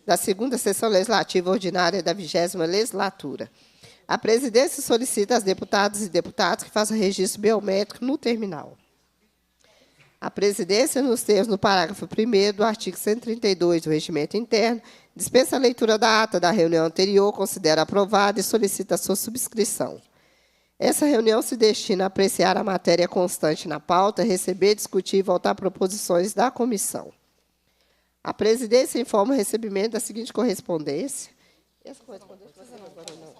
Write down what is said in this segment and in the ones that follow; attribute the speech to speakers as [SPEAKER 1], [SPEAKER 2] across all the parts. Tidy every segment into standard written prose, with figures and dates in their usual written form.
[SPEAKER 1] da 2ª Sessão Legislativa Ordinária da 20ª Legislatura. A presidência solicita às deputadas e deputados que façam registro biométrico no terminal. A presidência, nos termos do parágrafo 1º do artigo 132 do Regimento Interno, dispensa a leitura da ata da reunião anterior, considera aprovada e solicita a sua subscrição. Essa reunião se destina a apreciar a matéria constante na pauta, receber, discutir e votar proposições da comissão. A presidência informa o recebimento da seguinte correspondência. Essa correspondência agora não.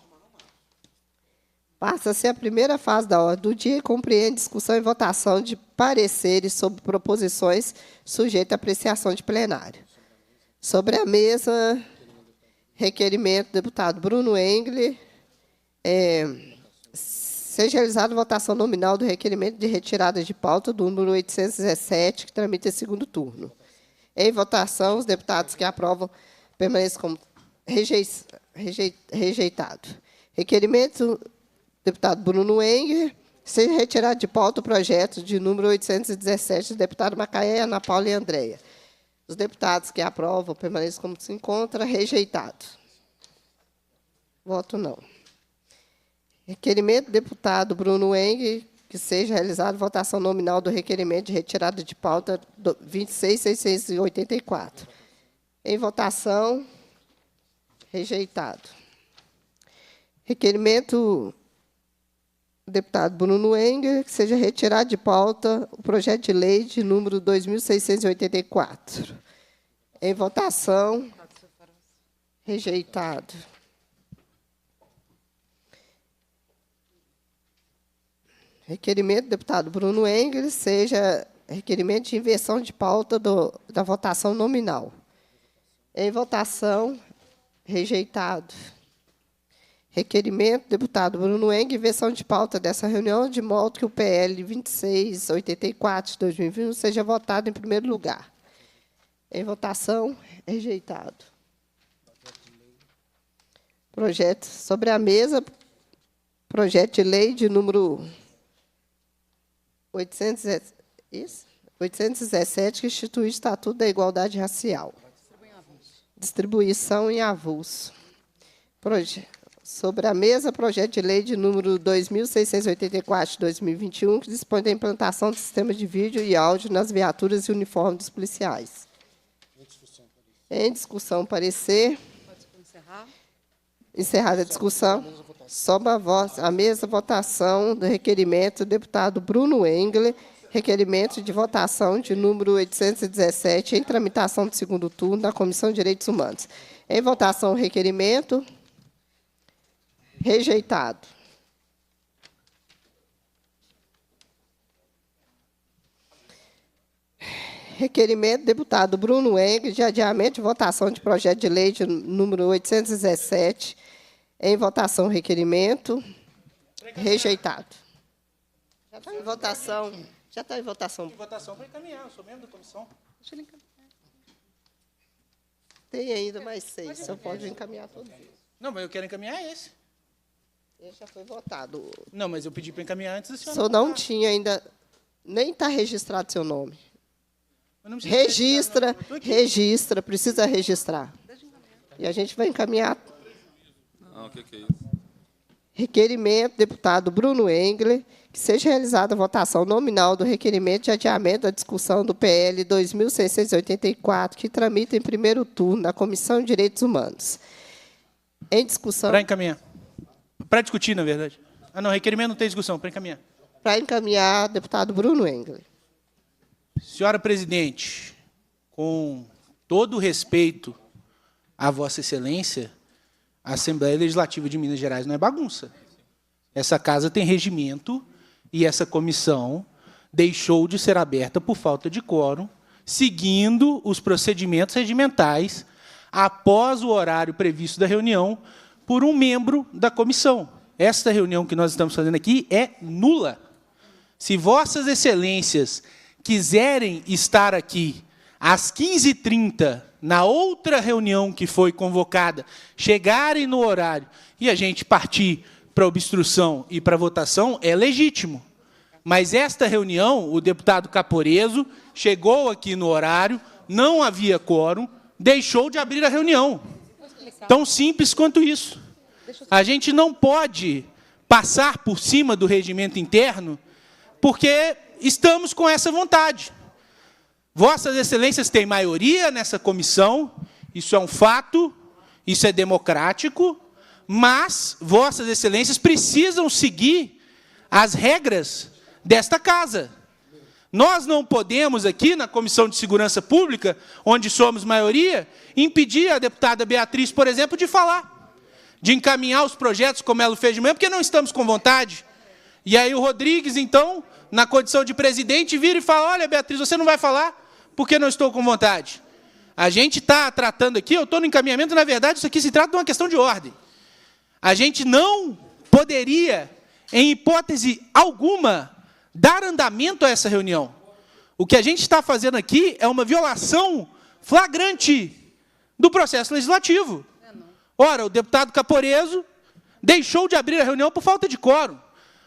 [SPEAKER 1] Passa-se a primeira fase da ordem do dia e compreende discussão e votação de pareceres sobre proposições sujeitas à apreciação de plenário. Sobre a mesa, requerimento do deputado Bruno Engle, seja realizada votação nominal do requerimento de retirada de pauta do número 817, que tramita em 2º turno. Em votação, os deputados que aprovam permanecem como rejeitado. Requerimento do deputado Bruno Engle, seja retirado de pauta o projeto de número 817 do deputado Macaé, Ana Paula e Andréia. Os deputados que aprovam permanecem como se encontra, rejeitado. Voto não. Requerimento do deputado Bruno Engle, que seja realizada votação nominal do requerimento de retirada de pauta 26.684. Em votação, rejeitado. Requerimento do deputado Bruno Engle, que seja retirado de pauta o projeto de lei de número 2.684. Em votação, rejeitado. Requerimento do deputado Bruno Engle, seja requerimento de inversão de pauta da votação nominal. Em votação, rejeitado. Requerimento do deputado Bruno Engle, inversão de pauta dessa reunião, de modo que o PL 2684 de 2021 seja votado em primeiro lugar. Em votação, rejeitado. Projeto sobre a mesa, projeto de lei de número 817, que institui o Estatuto da Igualdade Racial. Distribuição em avulso. Sobre a mesa, projeto de lei de número 2.684 de 2021, que dispõe da implantação do sistema de vídeo e áudio nas viaturas e uniformes dos policiais. Em discussão, parecer. Encerrada a discussão. Sob a mesa, votação do requerimento do deputado Bruno Engle, requerimento de votação de número 817, em tramitação do 2º turno da Comissão de Direitos Humanos. Em votação, o requerimento. Rejeitado. Requerimento do deputado Bruno Engle, de adiamento de votação de projeto de lei de número 817, em votação, requerimento. Rejeitado. Já está em votação. Já está em votação.
[SPEAKER 2] Em votação para encaminhar, eu sou membro da comissão.
[SPEAKER 1] Deixa ele encaminhar. Tem ainda mais 6, só pode encaminhar todos eles.
[SPEAKER 2] Não, mas eu quero encaminhar esse.
[SPEAKER 1] Ele já foi votado.
[SPEAKER 2] Não, mas eu pedi para encaminhar antes do senhor.
[SPEAKER 1] O senhor não tinha ainda, nem está registrado seu nome. Registra, precisa registrar. E a gente vai encaminhar.
[SPEAKER 3] Não, o que é isso?
[SPEAKER 1] Requerimento, deputado Bruno Engle, que seja realizada a votação nominal do requerimento de adiamento da discussão do PL 2.684, que tramita em primeiro turno na Comissão de Direitos Humanos. Em discussão...
[SPEAKER 2] Para encaminhar. Para discutir, na verdade. Ah, não, requerimento não tem discussão, para encaminhar.
[SPEAKER 1] Para encaminhar, deputado Bruno Engle.
[SPEAKER 2] Senhora presidente, com todo o respeito à Vossa Excelência, a Assembleia Legislativa de Minas Gerais não é bagunça. Essa casa tem regimento e essa comissão deixou de ser aberta por falta de quórum, seguindo os procedimentos regimentais após o horário previsto da reunião por um membro da comissão. Esta reunião que nós estamos fazendo aqui é nula. Se Vossas Excelências quiserem estar aqui às 15h30, na outra reunião que foi convocada, chegarem no horário e a gente partir para obstrução e para votação, é legítimo. Mas esta reunião, o deputado Caporeso chegou aqui no horário, não havia quórum, deixou de abrir a reunião. Tão simples quanto isso. A gente não pode passar por cima do regimento interno porque estamos com essa vontade. Vossas Excelências têm maioria nessa comissão, isso é um fato, isso é democrático, mas Vossas Excelências precisam seguir as regras desta casa. Nós não podemos aqui, na Comissão de Segurança Pública, onde somos maioria, impedir a deputada Beatriz, por exemplo, de falar, de encaminhar os projetos como ela fez de manhã, porque não estamos com vontade. E aí o Rodrigues, então, na condição de presidente, vira e fala, olha, Beatriz, você não vai falar porque não estou com vontade. A gente está tratando aqui, eu estou no encaminhamento, na verdade, isso aqui se trata de uma questão de ordem. A gente não poderia, em hipótese alguma, dar andamento a essa reunião. O que a gente está fazendo aqui é uma violação flagrante do processo legislativo. Ora, o deputado Caporeso deixou de abrir a reunião por falta de quórum.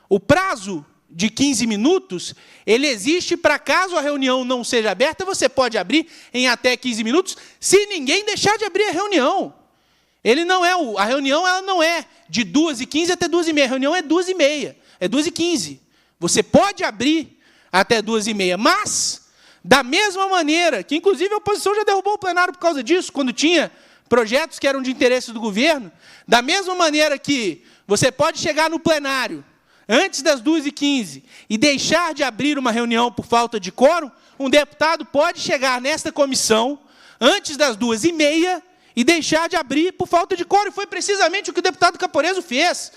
[SPEAKER 2] O prazo de 15 minutos, ele existe para caso a reunião não seja aberta, você pode abrir em até 15 minutos, se ninguém deixar de abrir a reunião. Ele não é a reunião ela não é de 2h15 até 2h30, a reunião é 2h30, é 2h15. Você pode abrir até 2h30, mas, da mesma maneira, que inclusive a oposição já derrubou o plenário por causa disso, quando tinha projetos que eram de interesse do governo, da mesma maneira que você pode chegar no plenário antes das 2h15 e deixar de abrir uma reunião por falta de quórum, um deputado pode chegar nesta comissão antes das 2h30 e deixar de abrir por falta de quórum. Foi precisamente o que o deputado Caporeso fez.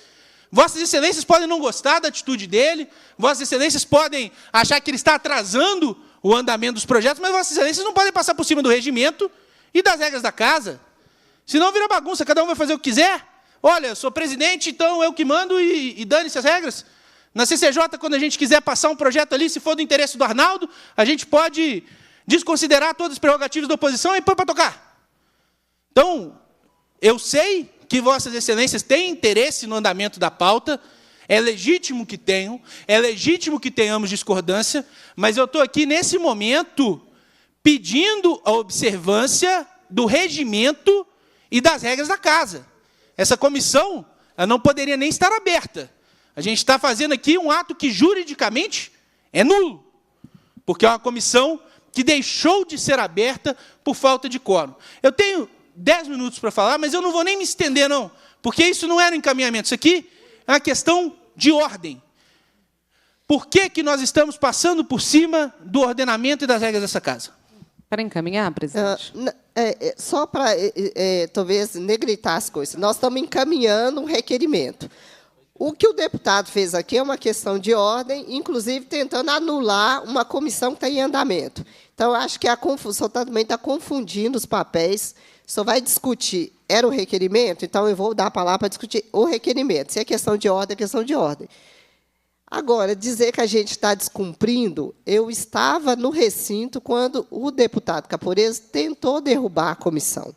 [SPEAKER 2] Vossas Excelências podem não gostar da atitude dele, Vossas Excelências podem achar que ele está atrasando o andamento dos projetos, mas Vossas Excelências não podem passar por cima do regimento e das regras da casa. Senão vira bagunça, cada um vai fazer o que quiser. Olha, eu sou presidente, então eu que mando e dane-se as regras. Na CCJ, quando a gente quiser passar um projeto ali, se for do interesse do Arnaldo, a gente pode desconsiderar todas as prerrogativas da oposição e pôr para tocar. Então, eu sei que Vossas Excelências têm interesse no andamento da pauta, é legítimo que tenham, é legítimo que tenhamos discordância, mas eu estou aqui, nesse momento, pedindo a observância do regimento e das regras da casa. Essa comissão ela não poderia nem estar aberta. A gente está fazendo aqui um ato que, juridicamente, é nulo, porque é uma comissão que deixou de ser aberta por falta de quórum. Eu tenho 10 minutos para falar, mas eu não vou nem me estender, não, porque isso não era um encaminhamento. Isso aqui é uma questão de ordem. Por que que nós estamos passando por cima do ordenamento e das regras dessa casa?
[SPEAKER 4] Para encaminhar, presidente?
[SPEAKER 1] Só para, talvez, negritar as coisas. Nós estamos encaminhando um requerimento. O que o deputado fez aqui é uma questão de ordem, inclusive tentando anular uma comissão que está em andamento. Então, eu acho que a confusão também está confundindo os papéis. Só vai discutir, era o requerimento, então eu vou dar a palavra para discutir o requerimento. Se é questão de ordem, é questão de ordem. Agora, dizer que a gente está descumprindo, eu estava no recinto quando o deputado Caporeso tentou derrubar a comissão.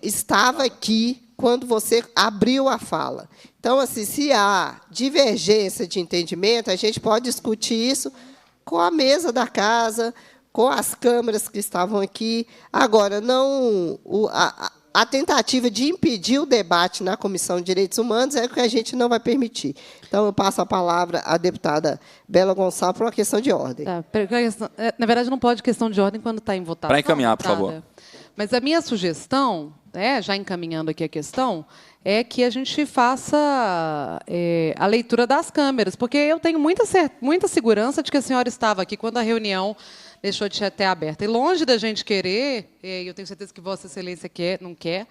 [SPEAKER 1] Estava aqui quando você abriu a fala. Então, assim, se há divergência de entendimento, a gente pode discutir isso com a mesa da casa, com as câmeras que estavam aqui. Agora, não a tentativa de impedir o debate na Comissão de Direitos Humanos é o que a gente não vai permitir. Então, eu passo a palavra à deputada Bela Gonçalves por uma questão de ordem.
[SPEAKER 4] Tá, na verdade, não pode questão de ordem quando está em votação.
[SPEAKER 3] Para encaminhar, por favor.
[SPEAKER 4] Mas a minha sugestão, já encaminhando aqui a questão, é que a gente faça a leitura das câmeras, porque eu tenho muita segurança de que a senhora estava aqui quando a reunião deixou de ter aberta. E longe da gente querer, eu tenho certeza que Vossa Excelência não quer,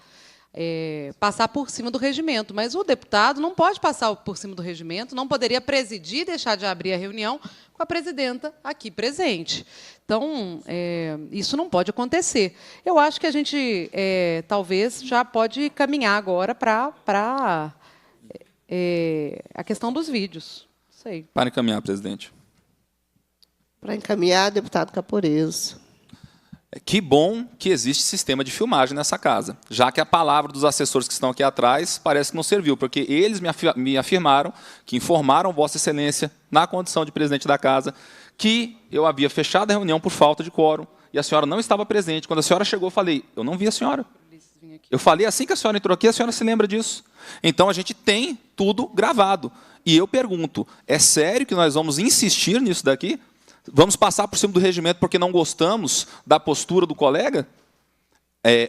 [SPEAKER 4] passar por cima do regimento. Mas o deputado não pode passar por cima do regimento, não poderia presidir e deixar de abrir a reunião com a presidenta aqui presente. Então, isso não pode acontecer. Eu acho que a gente, talvez, já pode caminhar agora para a questão dos vídeos. Sei.
[SPEAKER 3] Para encaminhar, presidente.
[SPEAKER 1] Para encaminhar, deputado Caporeso.
[SPEAKER 3] Que bom que existe sistema de filmagem nessa casa, já que a palavra dos assessores que estão aqui atrás parece que não serviu, porque eles me afirmaram, que informaram Vossa Excelência, na condição de presidente da casa, que eu havia fechado a reunião por falta de quórum e a senhora não estava presente. Quando a senhora chegou, eu falei, eu não vi a senhora. Eu falei assim que a senhora entrou aqui, a senhora se lembra disso. Então, a gente tem tudo gravado. E eu pergunto, é sério que nós vamos insistir nisso daqui? Vamos passar por cima do regimento porque não gostamos da postura do colega?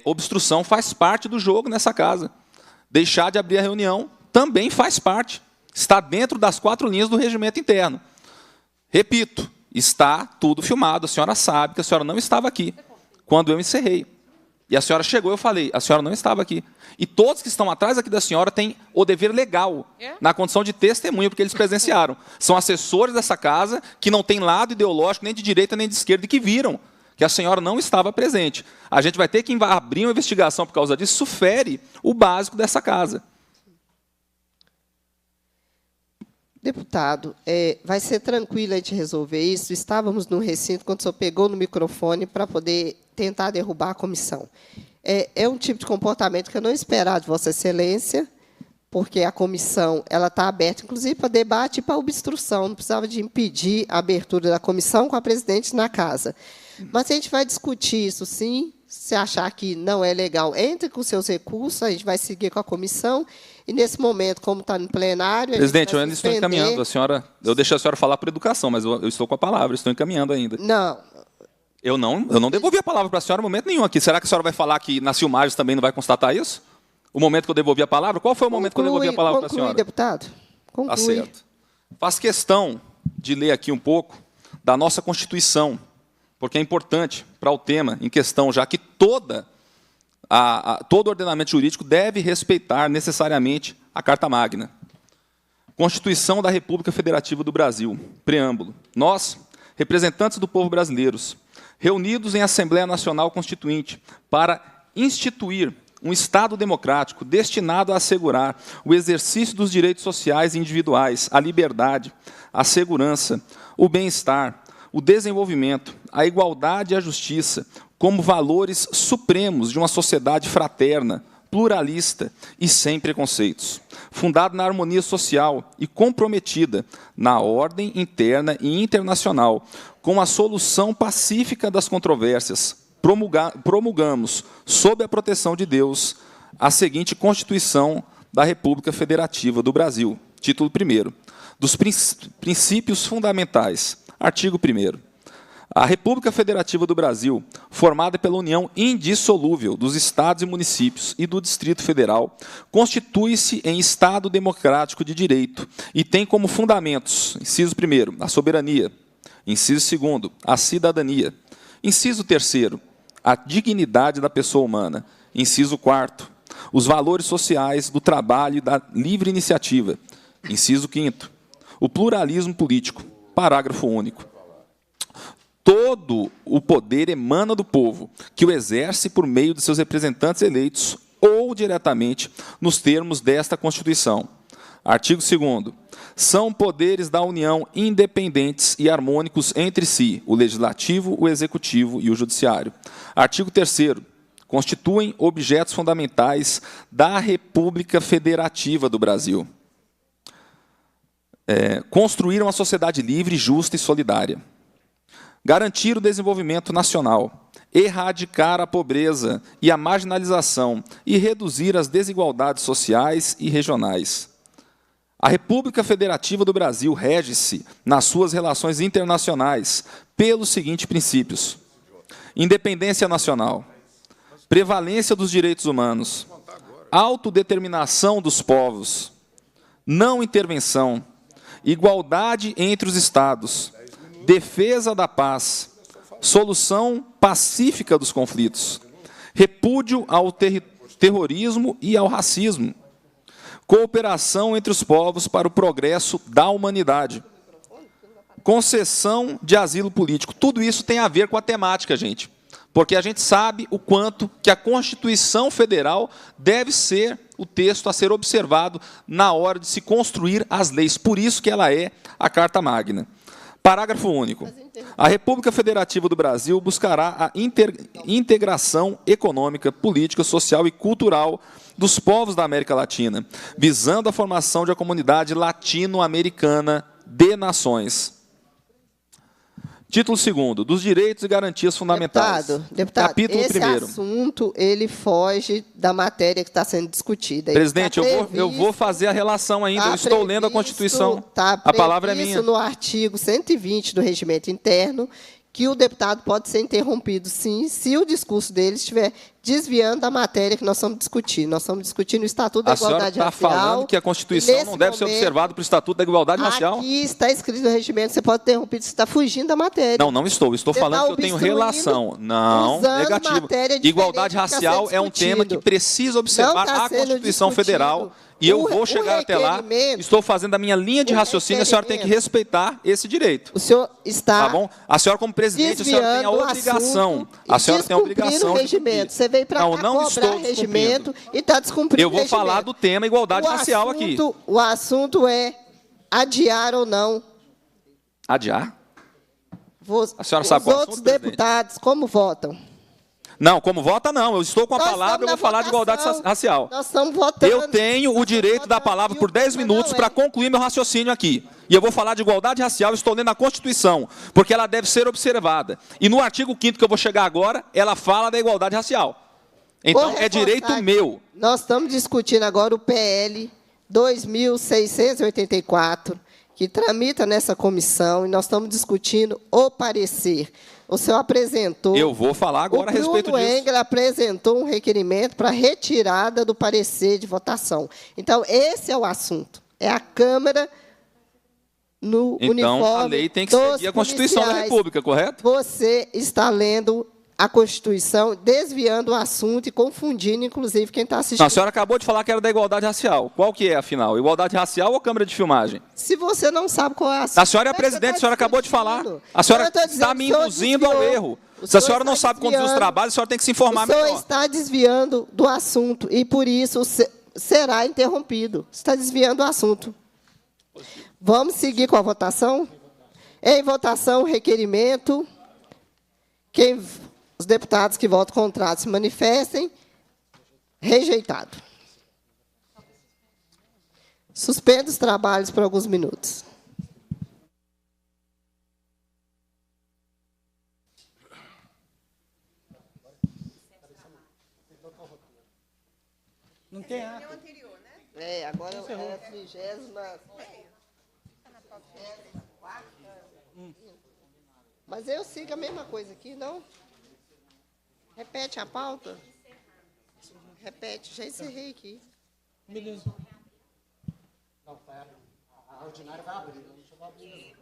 [SPEAKER 3] Obstrução faz parte do jogo nessa casa. Deixar de abrir a reunião também faz parte. Está dentro das 4 linhas do regimento interno. Repito, está tudo filmado. A senhora sabe que a senhora não estava aqui quando eu encerrei. E a senhora chegou, eu falei, a senhora não estava aqui. E todos que estão atrás aqui da senhora têm o dever legal, na condição de testemunha, porque eles presenciaram. São assessores dessa casa que não têm lado ideológico, nem de direita, nem de esquerda, e que viram que a senhora não estava presente. A gente vai ter que abrir uma investigação por causa disso, isso fere o básico dessa casa.
[SPEAKER 1] Deputado, vai ser tranquilo a gente resolver isso? Estávamos no recinto quando o senhor pegou no microfone para poder tentar derrubar a comissão. É um tipo de comportamento que eu não esperava de Vossa Excelência, porque a comissão está aberta, inclusive, para debate e para obstrução. Não precisava de impedir a abertura da comissão com a presidente na casa. Mas a gente vai discutir isso, sim. Se achar que não é legal, entre com seus recursos, a gente vai seguir com a comissão. E, nesse momento, como está no plenário...
[SPEAKER 3] Presidente, eu ainda estou encaminhando. Eu deixei a senhora falar por educação, mas eu estou com a palavra, estou encaminhando ainda.
[SPEAKER 1] Não.
[SPEAKER 3] Eu não devolvi a palavra para a senhora em momento nenhum aqui. Será que a senhora vai falar que nas filmagens também não vai constatar isso? O momento que eu devolvi a palavra? Qual foi o momento que eu devolvi a palavra para a senhora?
[SPEAKER 1] Deputado. Conclui.
[SPEAKER 3] Tá certo. Faço questão de ler aqui um pouco da nossa Constituição, porque é importante para o tema em questão, já que todo ordenamento jurídico deve respeitar necessariamente a Carta Magna. Constituição da República Federativa do Brasil. Preâmbulo. Nós, representantes do povo brasileiros, reunidos em Assembleia Nacional Constituinte para instituir um Estado democrático destinado a assegurar o exercício dos direitos sociais e individuais, a liberdade, a segurança, o bem-estar, o desenvolvimento, a igualdade e a justiça como valores supremos de uma sociedade fraterna, pluralista e sem preconceitos, fundada na harmonia social e comprometida na ordem interna e internacional, com a solução pacífica das controvérsias, promulgamos, sob a proteção de Deus, a seguinte Constituição da República Federativa do Brasil. Título 1º. Dos princípios fundamentais. Artigo 1º. A República Federativa do Brasil, formada pela união indissolúvel dos estados e municípios e do Distrito Federal, constitui-se em Estado democrático de direito e tem como fundamentos, inciso 1º, a soberania, inciso 2º, a cidadania, inciso 3º, a dignidade da pessoa humana, inciso 4º, os valores sociais do trabalho e da livre iniciativa, inciso 5º, o pluralismo político, parágrafo único. Todo o poder emana do povo, que o exerce por meio de seus representantes eleitos ou diretamente nos termos desta Constituição. Artigo 2º. São poderes da União independentes e harmônicos entre si, o Legislativo, o Executivo e o Judiciário. Artigo 3º. Constituem objetos fundamentais da República Federativa do Brasil. Construir uma sociedade livre, justa e solidária. Garantir o desenvolvimento nacional, erradicar a pobreza e a marginalização e reduzir as desigualdades sociais e regionais. A República Federativa do Brasil rege-se nas suas relações internacionais pelos seguintes princípios: independência nacional, prevalência dos direitos humanos, autodeterminação dos povos, não intervenção, igualdade entre os Estados, defesa da paz, solução pacífica dos conflitos, repúdio ao terrorismo e ao racismo, cooperação entre os povos para o progresso da humanidade, concessão de asilo político. Tudo isso tem a ver com a temática, gente, porque a gente sabe o quanto que a Constituição Federal deve ser o texto a ser observado na hora de se construir as leis. Por isso que ela é a Carta Magna. Parágrafo único. A República Federativa do Brasil buscará a integração econômica, política, social e cultural dos povos da América Latina, visando a formação de uma comunidade latino-americana de nações. Título 2º, dos direitos e garantias fundamentais.
[SPEAKER 1] Deputado,
[SPEAKER 3] Capítulo
[SPEAKER 1] esse
[SPEAKER 3] 1º.
[SPEAKER 1] assunto, ele foge da matéria que está sendo discutida.
[SPEAKER 3] Presidente, eu vou fazer a relação ainda, eu estou lendo a Constituição. A palavra é minha.
[SPEAKER 1] Está previsto no artigo 120 do Regimento Interno que o deputado pode ser interrompido, sim, se o discurso dele estiver desviando da matéria que nós estamos discutindo. Nós estamos discutindo o Estatuto da Igualdade Racial.
[SPEAKER 3] A senhora está falando que a Constituição não deve ser observada para o Estatuto da Igualdade Racial?
[SPEAKER 1] Aqui está escrito no regimento, você pode interromper, você está fugindo da matéria.
[SPEAKER 3] Não, não estou. Estou falando que eu tenho relação. Não, negativo. Igualdade racial é um tema que precisa observar a Constituição Federal. E eu vou chegar até lá, estou fazendo a minha linha de raciocínio, a senhora tem que respeitar esse direito.
[SPEAKER 1] O senhor está...
[SPEAKER 3] Tá bom? A senhora, como presidente, a senhora tem a obrigação. A senhora tem a obrigação
[SPEAKER 1] de regimento. Você veio para cá cobrar regimento e está descumprindo o regimento.
[SPEAKER 3] Eu vou falar do tema igualdade racial aqui.
[SPEAKER 1] O assunto é adiar ou não.
[SPEAKER 3] Adiar?
[SPEAKER 1] A senhora sabe qual é o assunto, outros deputados, como votam?
[SPEAKER 3] Não, como vota, não. Eu estou com a palavra, eu vou falar de igualdade racial.
[SPEAKER 1] Nós estamos votando.
[SPEAKER 3] Eu tenho o direito da palavra por 10 minutos para concluir meu raciocínio aqui. E eu vou falar de igualdade racial, estou lendo a Constituição, porque ela deve ser observada. E no artigo 5º que eu vou chegar agora, ela fala da igualdade racial. Então, é direito meu.
[SPEAKER 1] Nós estamos discutindo agora o PL 2684, que tramita nessa comissão, e nós estamos discutindo o parecer. O senhor apresentou...
[SPEAKER 3] Eu vou falar agora a respeito disso. O
[SPEAKER 1] Bruno Engler apresentou um requerimento para retirada do parecer de votação. Então, esse é o assunto. É a Câmara no uniforme
[SPEAKER 3] Então, a lei tem que seguir a Constituição da República, correto?
[SPEAKER 1] Você está lendo a Constituição, desviando o assunto e confundindo, inclusive, quem está assistindo.
[SPEAKER 3] Não, a senhora acabou de falar que era da igualdade racial. Qual que é, afinal? Igualdade racial ou Câmara de Filmagem?
[SPEAKER 1] Se você não sabe qual é a assunto...
[SPEAKER 3] A senhora é presidente, a senhora acabou de falar. A senhora está me induzindo ao erro. Se a senhora não sabe conduzir os trabalhos, a senhora tem que se informar melhor.
[SPEAKER 1] O senhor está desviando do assunto e, por isso, será interrompido. Está desviando do assunto. Vamos seguir com a votação? Em votação, o requerimento. Os deputados que votam contrário se manifestem. Rejeitado. Suspendo os trabalhos por alguns minutos.
[SPEAKER 2] Não tem ato.
[SPEAKER 1] Agora é a 30ª. Mas eu sigo a mesma coisa aqui, não? Repete a pauta. Repete, já encerrei aqui.
[SPEAKER 2] Beleza.
[SPEAKER 5] Não, a ordinária vai abrir. Deixa eu abrir.